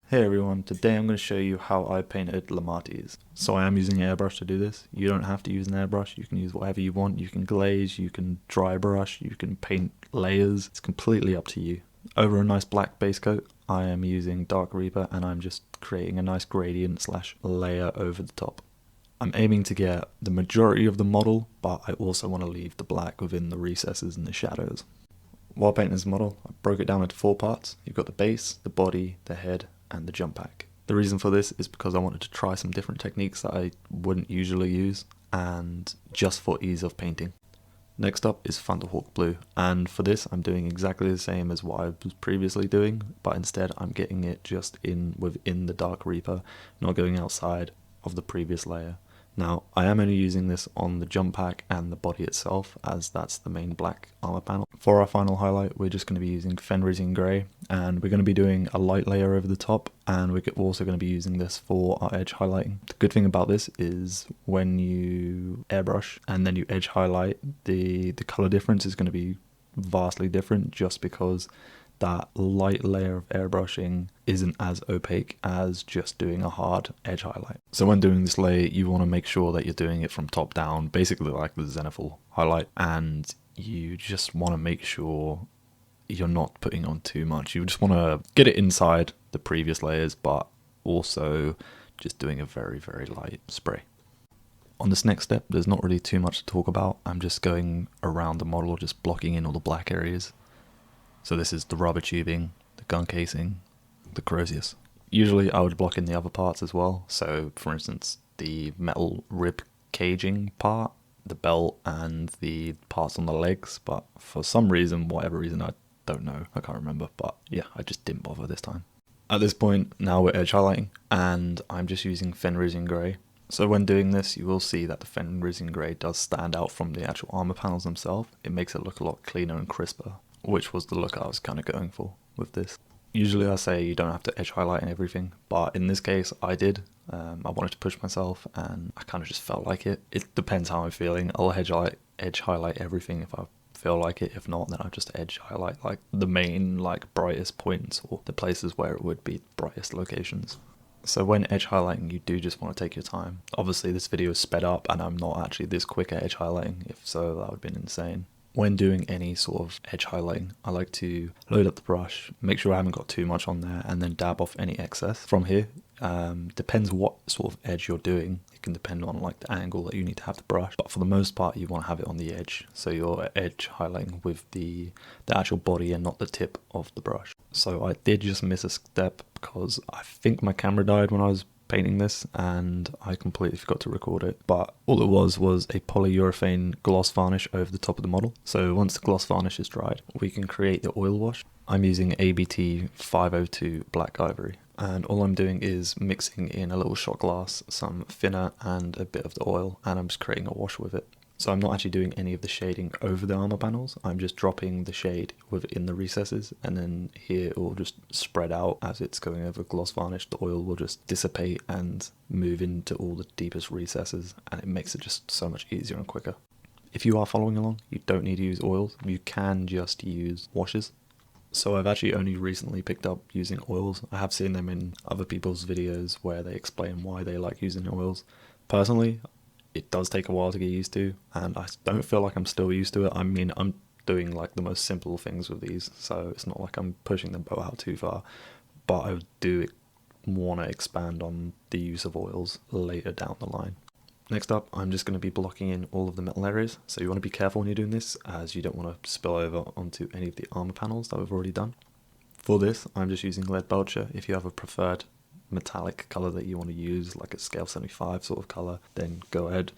Hey everyone, today I'm going to show you how I painted Lemartes. So I am using an airbrush to do this. You don't have to use an airbrush, you can use whatever you want. You can glaze, you can dry brush, you can paint layers. It's completely up to you. Over a nice black base coat, I am using Dark Reaper and I'm just creating a nice gradient slash layer over the top. I'm aiming to get the majority of the model, but I also want to leave the black within the recesses and the shadows. While painting this model, I broke it down into 4 parts. You've got the base, the body, the head, and the jump pack. The reason for this is because I wanted to try some different techniques that I wouldn't usually use, and just for ease of painting. Next up is Thunderhawk Blue, and for this I'm doing exactly the same as what I was previously doing, but instead I'm getting it just within the Dark Reaper, not going outside of the previous layer. Now, I am only using this on the jump pack and the body itself, as that's the main black armor panel. For our final highlight, we're just going to be using Fenrisian Grey, and we're going to be doing a light layer over the top, and we're also going to be using this for our edge highlighting. The good thing about this is when you airbrush and then you edge highlight, the color difference is going to be vastly different, just because that light layer of airbrushing isn't as opaque as just doing a hard edge highlight. So when doing this layer, you want to make sure that you're doing it from top down, basically like the zenithal highlight, and you just want to make sure you're not putting on too much. You just want to get it inside the previous layers, but also just doing a very, very light spray. On this next step, there's not really too much to talk about. I'm just going around the model, just blocking in all the black areas. So this is the rubber tubing, the gun casing, the crozius. Usually I would block in the other parts as well. So for instance, the metal rib caging part, the belt, and the parts on the legs. But for some reason, whatever reason, I don't know, I can't remember. But yeah, I just didn't bother this time. At this point, now we're edge highlighting, and I'm just using Fenrisian Grey. So when doing this, you will see that the Fenrisian Grey does stand out from the actual armor panels themselves. It makes it look a lot cleaner and crisper, which was the look I was kind of going for with this. Usually I say you don't have to edge highlight and everything, but in this case I did. I wanted to push myself and I kind of just felt like it. It depends how I'm feeling. I'll edge highlight everything if I feel like it. If not, then I'll just edge highlight like the main brightest points or the places where it would be brightest locations. So when edge highlighting, you do just want to take your time. Obviously this video is sped up and I'm not actually this quick at edge highlighting. If so, that would have been insane. When doing any sort of edge highlighting, I like to load up the brush, make sure I haven't got too much on there, and then dab off any excess. From here, depends what sort of edge you're doing. It can depend on the angle that you need to have the brush, but for the most part you want to have it on the edge, so you're edge highlighting with the actual body and not the tip of the brush. So I did just miss a step because I think my camera died when I was painting this and I completely forgot to record it, but all it was a polyurethane gloss varnish over the top of the model. So once the gloss varnish is dried, we can create the oil wash. I'm using ABT 502 Black Ivory, and all I'm doing is mixing in a little shot glass, some thinner and a bit of the oil, and I'm just creating a wash with it. So I'm not actually doing any of the shading over the armor panels, I'm just dropping the shade within the recesses, and then here it will just spread out as it's going over gloss varnish. The oil will just dissipate and move into all the deepest recesses, and it makes it just so much easier and quicker. If you are following along, you don't need to use oils, you can just use washes. So I've actually only recently picked up using oils. I have seen them in other people's videos where they explain why they like using oils. Personally, it does take a while to get used to, and I don't feel like I'm still used to it. I mean, I'm doing the most simple things with these, so it's not like I'm pushing the boat out too far, but I do want to expand on the use of oils later down the line. Next up, I'm just going to be blocking in all of the metal areas, so you want to be careful when you're doing this, as you don't want to spill over onto any of the armor panels that we've already done. For this, I'm just using Leadbelcher. If you have a preferred metallic color that you want to use, like a scale 75 sort of color, then go ahead.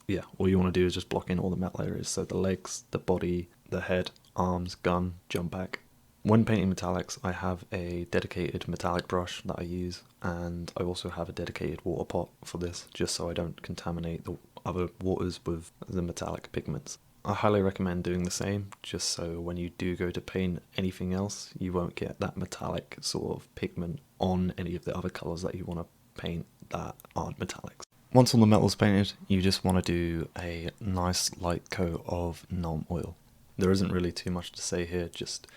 Yeah, all you want to do is just block in all the metal areas, so the legs, the body, the head, arms, gun, jump pack. When painting metallics, I have a dedicated metallic brush that I use, and I also have a dedicated water pot for this, just so I don't contaminate the other waters with the metallic pigments. I highly recommend doing the same, just so when you do go to paint anything else, you won't get that metallic sort of pigment on any of the other colours that you want to paint that aren't metallics. Once all the metal's painted, you just want to do a nice light coat of Nuln oil. There isn't really too much to say here, just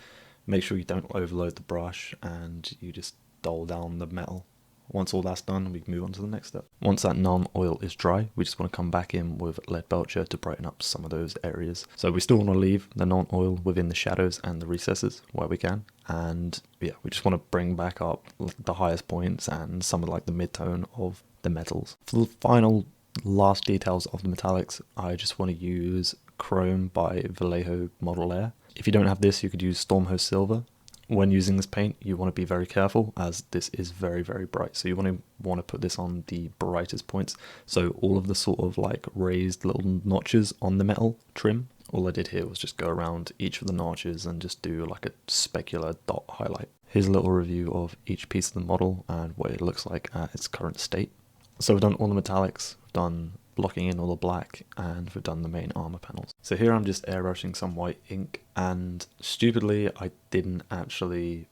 make sure you don't overload the brush and you just dull down the metal. Once all that's done, we can move on to the next step. Once that non-oil is dry, we just want to come back in with Leadbelcher to brighten up some of those areas. So we still want to leave the non-oil within the shadows and the recesses where we can. And yeah, we just want to bring back up the highest points and some of like the mid-tone of the metals. For the final last details of the metallics, I just want to use Chrome by Vallejo Model Air. If you don't have this, you could use Stormhost Silver. When using this paint, you want to be very careful as this is very, very bright. So you want to put this on the brightest points. So all of the sort of like raised little notches on the metal trim, all I did here was just go around each of the notches and just do like a specular dot highlight. Here's a little review of each piece of the model and what it looks like at its current state. So we've done all the metallics, we've done blocking in all the black, and we've done the main armor panels. So here I'm just airbrushing some white ink, and stupidly I didn't actually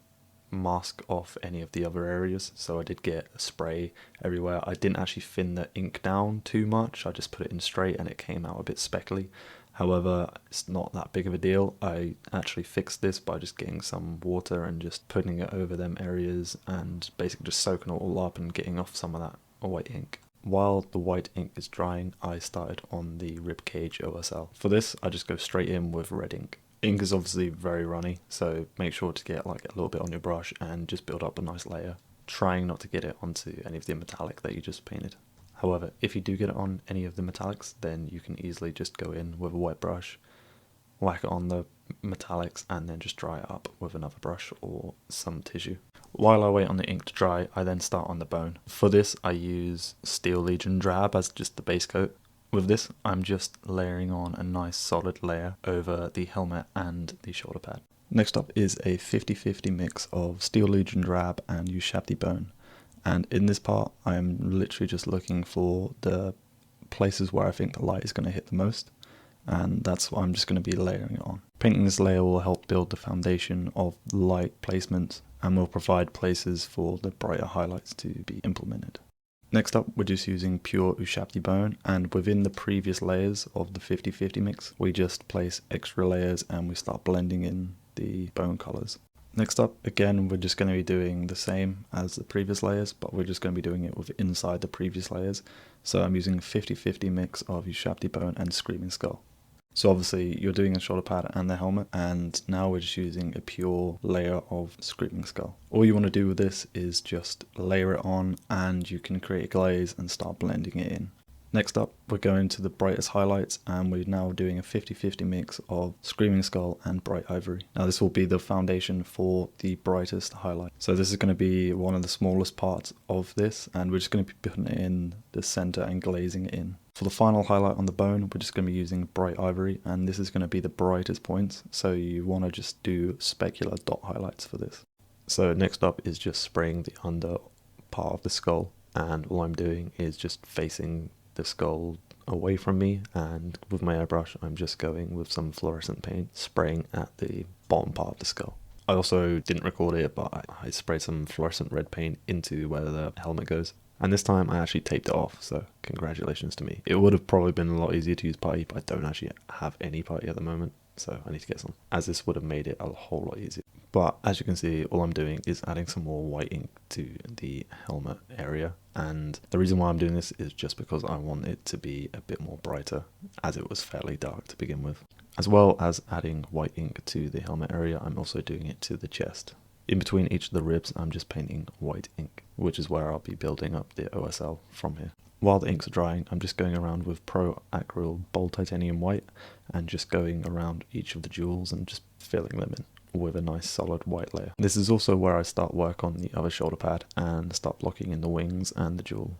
mask off any of the other areas, so I did get a spray everywhere. I didn't actually thin the ink down too much, I just put it in straight and it came out a bit speckly. However, it's not that big of a deal. I actually fixed this by just getting some water and just putting it over them areas and basically just soaking it all up and getting off some of that white ink. While the white ink is drying, I started on the ribcage OSL. For this, I just go straight in with red ink. Ink is obviously very runny, so make sure to get like a little bit on your brush and just build up a nice layer, trying not to get it onto any of the metallic that you just painted. However, if you do get it on any of the metallics, then you can easily just go in with a wet brush, whack it on the metallics, and then just dry it up with another brush or some tissue. While I wait on the ink to dry, I then start on the bone. For this, I use Steel Legion Drab as just the base coat. With this, I'm just layering on a nice solid layer over the helmet and the shoulder pad. Next up is a 50-50 mix of Steel Legion Drab and Ushabti Bone. And in this part, I am literally just looking for the places where I think the light is going to hit the most. And that's what I'm just going to be layering it on. Painting this layer will help build the foundation of light placement and will provide places for the brighter highlights to be implemented. Next up, we're just using pure Ushabti bone, and within the previous layers of the 50-50 mix, we just place extra layers and we start blending in the bone colors. Next up, again, we're just going to be doing the same as the previous layers, but we're just going to be doing it with inside the previous layers. So I'm using a 50-50 mix of Ushabti bone and Screaming Skull. So obviously you're doing a shoulder pad and the helmet, and now we're just using a pure layer of Screaming Skull. All you want to do with this is just layer it on, and you can create a glaze and start blending it in. Next up, we're going to the brightest highlights, and we're now doing a 50-50 mix of Screaming Skull and Bright Ivory. Now this will be the foundation for the brightest highlight. So this is going to be one of the smallest parts of this, and we're just going to be putting it in the center and glazing it in. For the final highlight on the bone, we're just going to be using Bright Ivory, and this is going to be the brightest points, so you want to just do specular dot highlights for this. So next up is just spraying the under part of the skull, and all I'm doing is just facing the skull away from me, and with my airbrush I'm just going with some fluorescent paint, spraying at the bottom part of the skull. I also didn't record it, but I sprayed some fluorescent red paint into where the helmet goes. And this time I actually taped it off, so congratulations to me. It would have probably been a lot easier to use putty, but I don't actually have any putty at the moment, so I need to get some, as this would have made it a whole lot easier. But as you can see, all I'm doing is adding some more white ink to the helmet area, and the reason why I'm doing this is just because I want it to be a bit more brighter, as it was fairly dark to begin with. As well as adding white ink to the helmet area, I'm also doing it to the chest. In between each of the ribs, I'm just painting white ink, which is where I'll be building up the OSL from here. While the inks are drying, I'm just going around with Pro Acryl Bold Titanium White and just going around each of the jewels and just filling them in with a nice solid white layer. This is also where I start work on the other shoulder pad and start blocking in the wings and the jewel.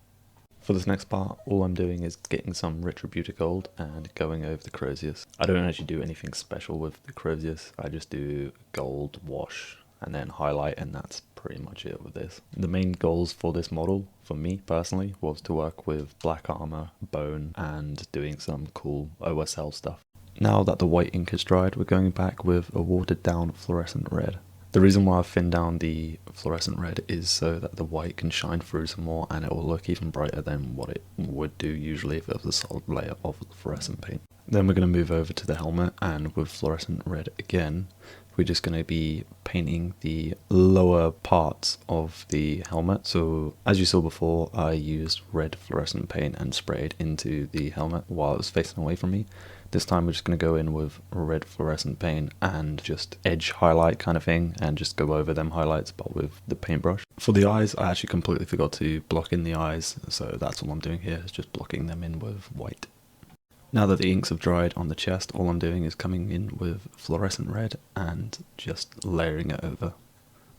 For this next part, all I'm doing is getting some Retributor Gold and going over the crozius. I don't actually do anything special with the crozius, I just do gold wash and then highlight, and that's pretty much it with this. The main goals for this model, for me personally, was to work with black armor, bone, and doing some cool OSL stuff. Now that the white ink is dried, we're going back with a watered down fluorescent red. The reason why I've thinned down the fluorescent red is so that the white can shine through some more and it will look even brighter than what it would do usually if it was a solid layer of fluorescent paint. Then we're going to move over to the helmet, and with fluorescent red again, we're just going to be painting the lower parts of the helmet. So as you saw before, I used red fluorescent paint and sprayed into the helmet while it was facing away from me. This time we're just going to go in with red fluorescent paint and just edge highlight kind of thing, and just go over them highlights but with the paintbrush. For the eyes, I actually completely forgot to block in the eyes, so that's all I'm doing here, is just blocking them in with white. Now that the inks have dried on the chest, all I'm doing is coming in with fluorescent red and just layering it over.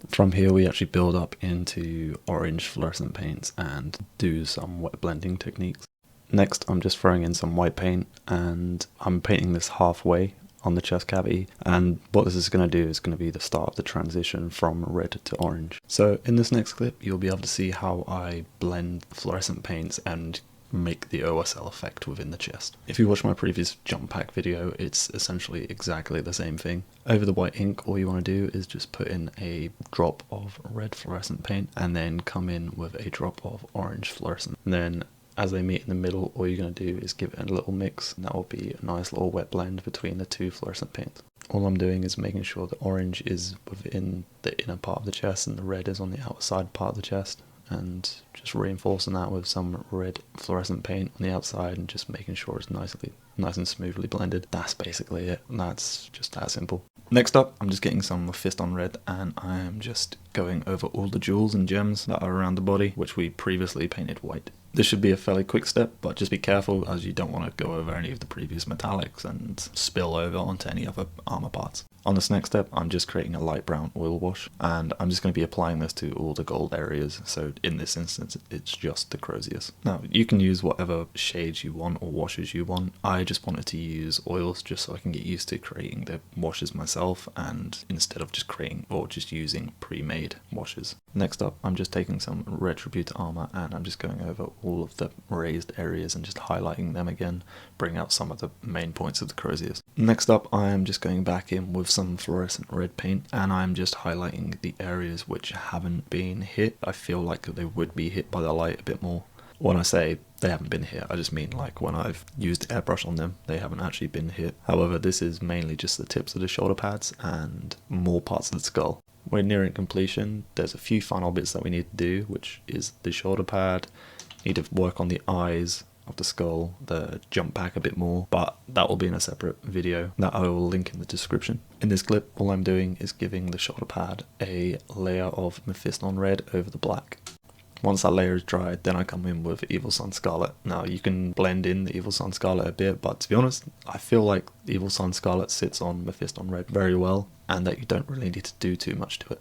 From here we actually build up into orange fluorescent paints and do some wet blending techniques. Next I'm just throwing in some white paint, and I'm painting this halfway on the chest cavity, and what this is going to do is going to be the start of the transition from red to orange. So in this next clip you'll be able to see how I blend fluorescent paints and make the OSL effect within the chest. If you watch my previous jump pack video, it's essentially exactly the same thing. Over the white ink, all you want to do is just put in a drop of red fluorescent paint and then come in with a drop of orange fluorescent. And then as they meet in the middle, all you're going to do is give it a little mix, and that will be a nice little wet blend between the two fluorescent paints. All I'm doing is making sure the orange is within the inner part of the chest and the red is on the outside part of the chest, and just reinforcing that with some red fluorescent paint on the outside and just making sure it's nice and smoothly blended. That's basically it. That's just that simple. Next up, I'm just getting some Fist on Red, and I am just going over all the jewels and gems that are around the body, which we previously painted white. This should be a fairly quick step, but just be careful as you don't want to go over any of the previous metallics and spill over onto any other armor parts. On this next step, I'm just creating a light brown oil wash, and I'm just going to be applying this to all the gold areas. So in this instance, it's just the crozius. Now, you can use whatever shades you want or washes you want. I just wanted to use oils just so I can get used to creating the washes myself, and instead of just creating or just using pre-made washes. Next up, I'm just taking some Retributor armor and I'm just going over all of the raised areas and just highlighting them again, bring out some of the main points of the crozius. Next up, I am just going back in with some fluorescent red paint, and I'm just highlighting the areas which haven't been hit. I feel like they would be hit by the light a bit more. When I say they haven't been hit, I just mean like when I've used airbrush on them, they haven't actually been hit. However, this is mainly just the tips of the shoulder pads and more parts of the skull. We're nearing completion. There's a few final bits that we need to do, which is the shoulder pad. Need to work on the eyes of the skull, the jump pack a bit more, but that will be in a separate video that I will link in the description. In this clip, all I'm doing is giving the shoulder pad a layer of Mephiston red over the black. Once that layer is dried, then I come in with Evil Sun Scarlet. Now you can blend in the Evil Sun Scarlet a bit, but to be honest, I feel like Evil Sun Scarlet sits on Mephiston Red very well, and that you don't really need to do too much to it.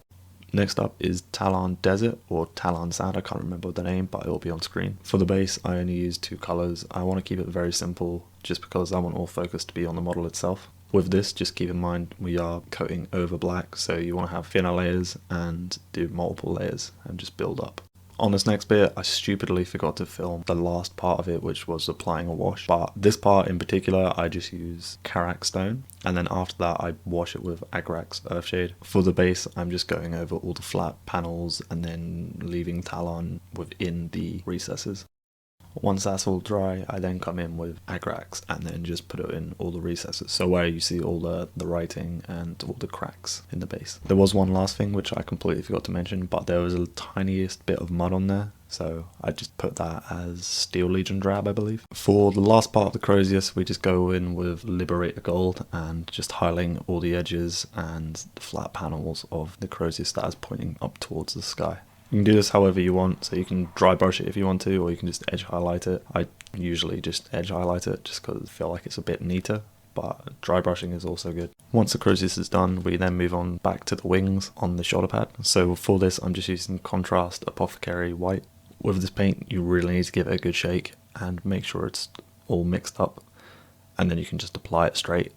Next up is Talon Desert, or Talon Sand, I can't remember the name, but it will be on screen. For the base, I only use two colours. I want to keep it very simple, just because I want all focus to be on the model itself. With this, just keep in mind we are coating over black, so you want to have thinner layers and do multiple layers and just build up. On this next bit, I stupidly forgot to film the last part of it, which was applying a wash. But this part in particular, I just use Karak Stone, and then after that I wash it with Agrax Earthshade. For the base, I'm just going over all the flat panels and then leaving Talon within the recesses. Once that's all dry, I then come in with Agrax and then just put it in all the recesses, so where you see all the writing and all the cracks in the base. There was one last thing which I completely forgot to mention, but there was a tiniest bit of mud on there, so I just put that as Steel Legion Drab, I believe. For the last part of the crozius, we just go in with Liberator Gold and just highlighting all the edges and the flat panels of the crozius that is pointing up towards the sky. You can do this however you want, so you can dry brush it if you want to, or you can just edge highlight it. I usually just edge highlight it just because I feel like it's a bit neater, but dry brushing is also good. Once the crozius is done, we then move on back to the wings on the shoulder pad. So for this, I'm just using Contrast Apothecary White. With this paint, you really need to give it a good shake and make sure it's all mixed up, and then you can just apply it straight.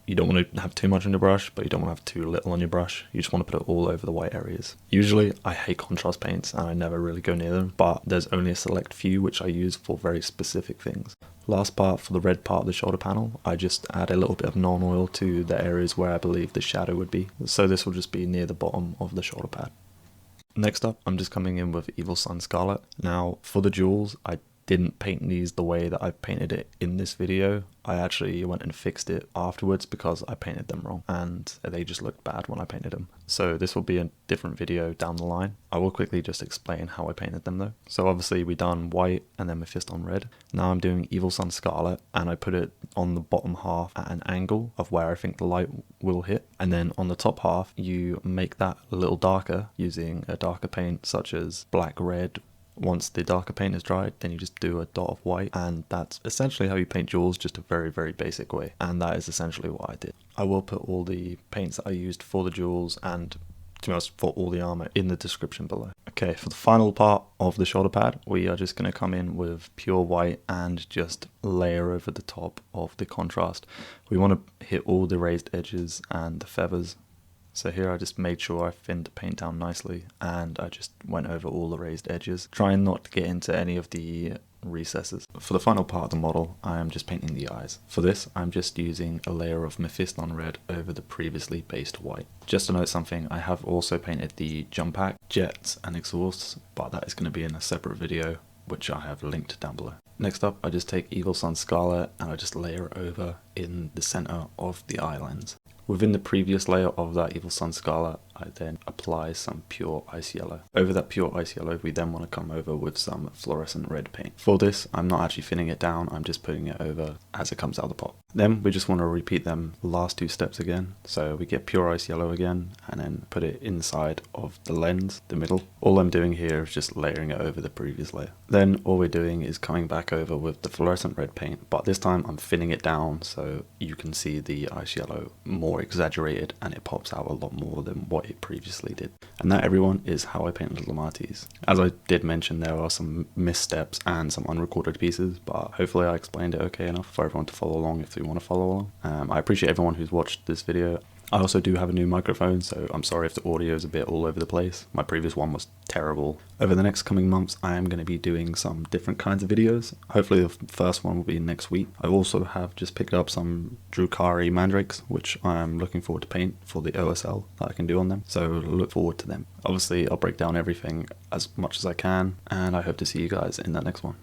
You don't want to have too much on your brush, but you don't want to have too little on your brush. You just want to put it all over the white areas. Usually I hate contrast paints and I never really go near them, but there's only a select few which I use for very specific things. Last part, for the red part of the shoulder panel, I just add a little bit of non-oil to the areas where I believe the shadow would be. So this will just be near the bottom of the shoulder pad. Next up, I'm just coming in with Evil Sun Scarlet. Now for the jewels, I didn't paint these the way that I painted it in this video. I actually went and fixed it afterwards because I painted them wrong and they just looked bad when I painted them. So this will be a different video down the line. I will quickly just explain how I painted them though. So obviously we done white and then Mephiston red. Now I'm doing Evil Sunz Scarlet, and I put it on the bottom half at an angle of where I think the light will hit. And then on the top half, you make that a little darker using a darker paint such as black, red. Once the darker paint is dried, then you just do a dot of white, and that's essentially how you paint jewels, just a very, very basic way. And that is essentially what I did. I will put all the paints that I used for the jewels and, to be honest, for all the armor in the description below. Okay, for the final part of the shoulder pad, we are just going to come in with pure white and just layer over the top of the contrast. We want to hit all the raised edges and the feathers. So here I just made sure I thinned the paint down nicely, and I just went over all the raised edges, trying not to get into any of the recesses. For the final part of the model, I am just painting the eyes. For this, I'm just using a layer of Mephiston red over the previously based white. Just to note something, I have also painted the jump pack, jets and exhausts, but that is going to be in a separate video, which I have linked down below. Next up, I just take Evil Sunz Scarlet and I just layer it over in the center of the eye lens. Within the previous layer of that Evil Sunz Scarlet, I then apply some pure ice yellow. Over that pure ice yellow, we then want to come over with some fluorescent red paint. For this, I'm not actually thinning it down, I'm just putting it over as it comes out of the pot. Then we just want to repeat them last two steps again. So we get pure ice yellow again, and then put it inside of the lens, the middle. All I'm doing here is just layering it over the previous layer. Then all we're doing is coming back over with the fluorescent red paint, but this time I'm thinning it down so you can see the ice yellow more exaggerated and it pops out a lot more than what it previously did. And that, everyone, is how I painted Lemartes. As I did mention, there are some missteps and some unrecorded pieces, but hopefully I explained it okay enough for everyone to follow along if they want to follow along. I appreciate everyone who's watched this video. I also do have a new microphone, so I'm sorry if the audio is a bit all over the place. My previous one was terrible. Over the next coming months, I am going to be doing some different kinds of videos. Hopefully the first one will be next week. I also have just picked up some Drukhari mandrakes, which I am looking forward to paint for the OSL that I can do on them, so look forward to them. Obviously, I'll break down everything as much as I can, and I hope to see you guys in that next one.